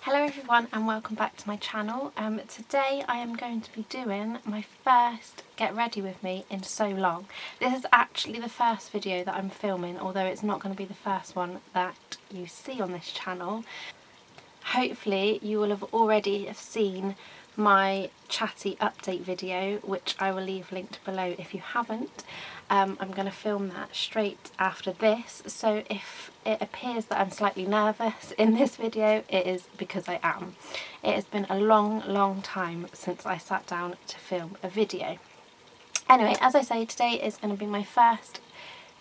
Hello everyone and welcome back to my channel. Today I am going to be doing my first get ready with me in so long. This is actually the first video that I'm filming, although it's not going to be the first one that you see on this channel. Hopefully you will have already seen my chatty update video, which I will leave linked below if you haven't. I'm going to film that straight after this, so if it appears that I'm slightly nervous in this video, it is because I am. It has been a long time since I sat down to film a video. Anyway, as I say, today is going to be my first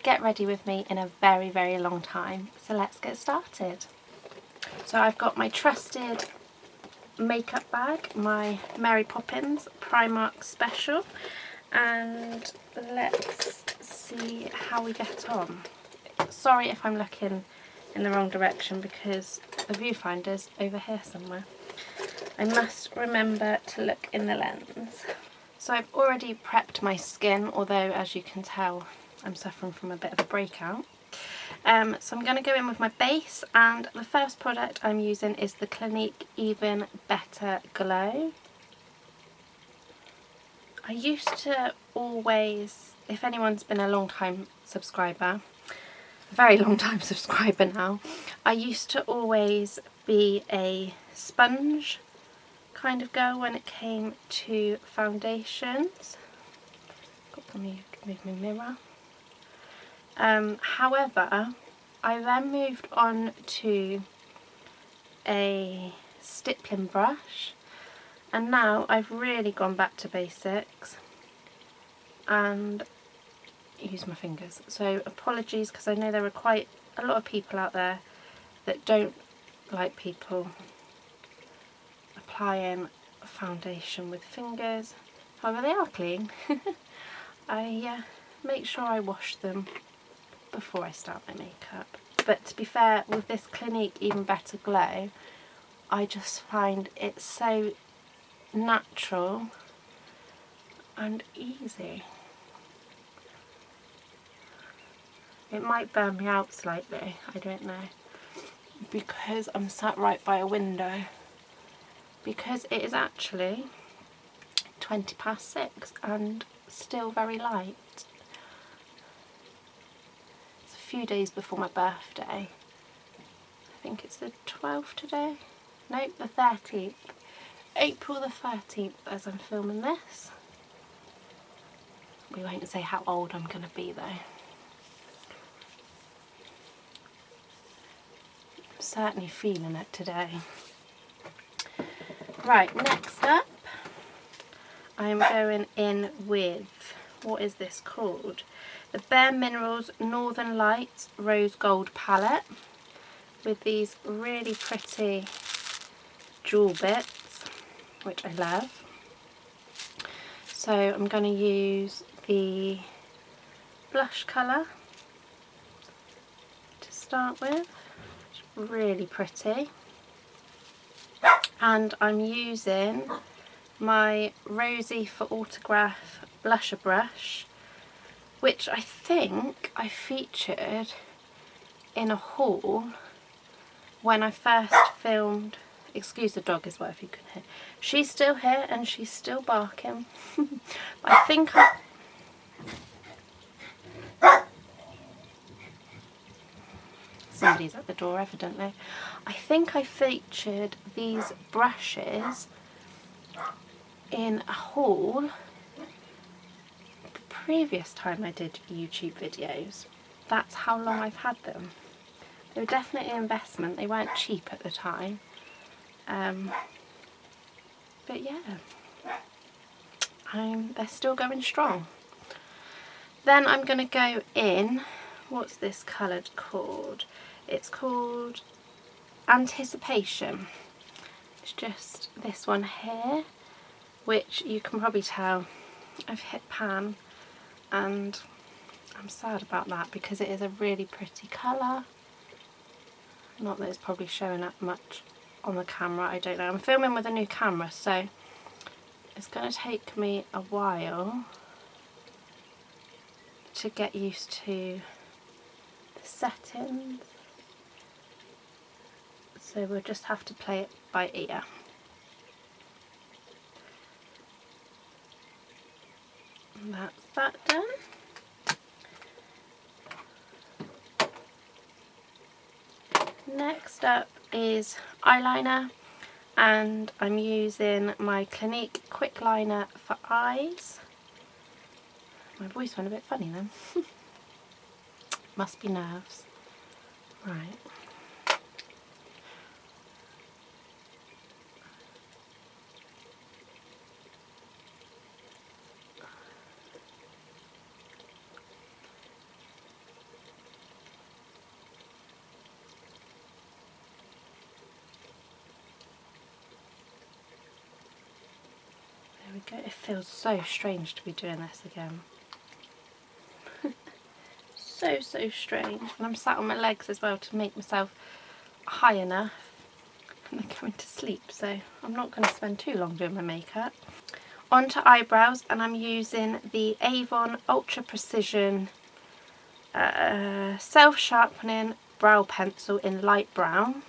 get ready with me in a very long time, so let's get started. So I've got my trusted makeup bag, my Mary Poppins Primark Special, and let's see how we get on. Sorry if I'm looking in the wrong direction because the viewfinder's over here somewhere. I must remember to look in the lens. So I've already prepped my skin, although as you can tell I'm suffering from a bit of a breakout. So I'm going to go in with my base, and the first product I'm using is the Clinique Even Better Glow. I used to always, if anyone's been a long time subscriber, a very long time subscriber now, I used to always be a sponge kind of girl when it came to foundations. Got to move my mirror. However, I then moved on to a stippling brush, and now I've really gone back to basics and use my fingers. So apologies, because I know there are quite a lot of people out there that don't like people applying foundation with fingers. However, they are clean. I make sure I wash them before I start my makeup. But to be fair, with this Clinique Even Better Glow, I just find it so natural and easy. It might burn me out slightly, I don't know, because I'm sat right by a window, because it is actually 6:20 and still very light. It's a few days before my birthday. I think it's the 12th today? Nope, the 13th. April the 13th as I'm filming this. We won't say how old I'm going to be though. I'm certainly feeling it today. Right, next up I'm going in with, what is this called? The Bare Minerals Northern Lights Rose Gold Palette, with these really pretty jewel bits, which I love. So I'm going to use the blush colour to start with. It's really pretty. And I'm using my Rosie for Autograph blusher brush, which I think I featured in a haul when I first filmed. Excuse the dog as well if you can hear. She's still here and she's still barking. I think somebody's at the door evidently. I think I featured these brushes in a haul the previous time I did YouTube videos. That's how long I've had them. They were definitely an investment. They weren't cheap at the time. But yeah, they're still going strong. Then I'm going to go in, what's this colour called? It's called Anticipation. It's just this one here, which you can probably tell I've hit pan, and I'm sad about that because it is a really pretty colour. Not that it's probably showing up much on the camera, I don't know. I'm filming with a new camera, so it's going to take me a while to get used to the settings. so we'll just have to play it by ear. And that's that done. Next up is eyeliner, and I'm using my Clinique Quick Liner for eyes. My voice went a bit funny then. Must be nerves. Right. There we go. It feels so strange to be doing this again. So strange. And I'm sat on my legs as well to make myself high enough and then going to sleep, so I'm not going to spend too long doing my makeup. On to eyebrows, and I'm using the Avon Ultra Precision self-sharpening brow pencil in light brown.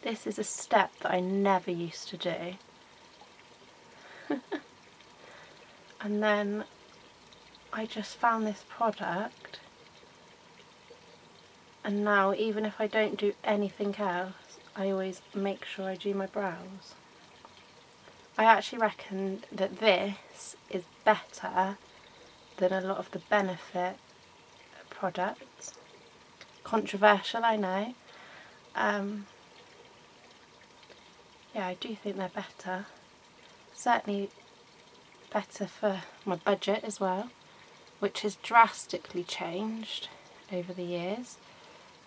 This is a step that I never used to do. And then I just found this product, and now even if I don't do anything else, I always make sure I do my brows. I actually reckon that this is better than a lot of the Benefit products. Controversial, I know. Yeah, I do think they're better. Certainly better for my budget as well, which has drastically changed over the years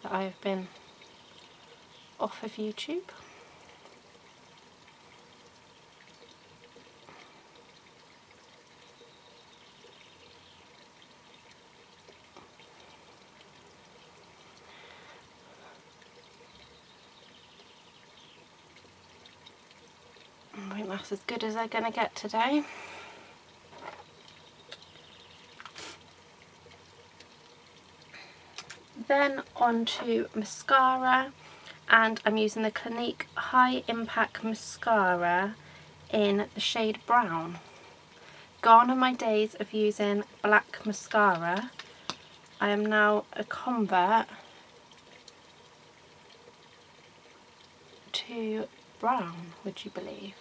that I have been off of YouTube. I think that's as good as they're going to get today. Then on to mascara, and I'm using the Clinique High Impact Mascara in the shade Brown. Gone are my days of using black mascara. I am now a convert to brown, would you believe?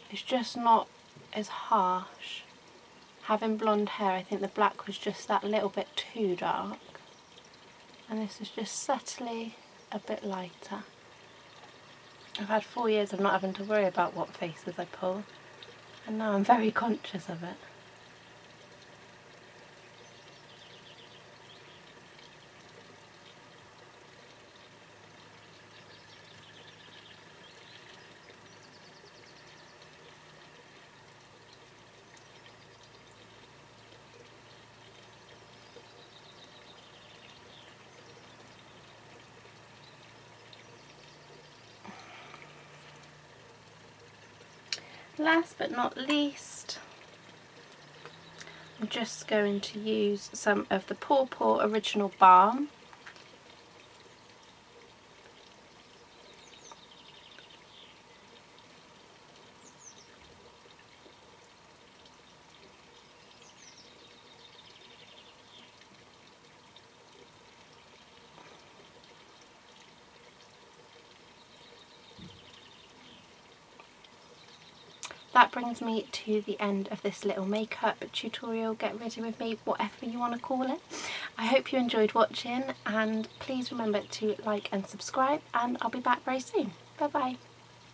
It's just not as harsh. Having blonde hair, I think the black was just that little bit too dark, and this is just subtly a bit lighter. I've had 4 years of not having to worry about what faces I pull, and now I'm very conscious of it. Last but not least, I'm just going to use some of the Paw Paw Original Balm. That brings me to the end of this little makeup tutorial, get ready with me, whatever you want to call it. I hope you enjoyed watching, and please remember to like and subscribe, and I'll be back very soon. Bye bye.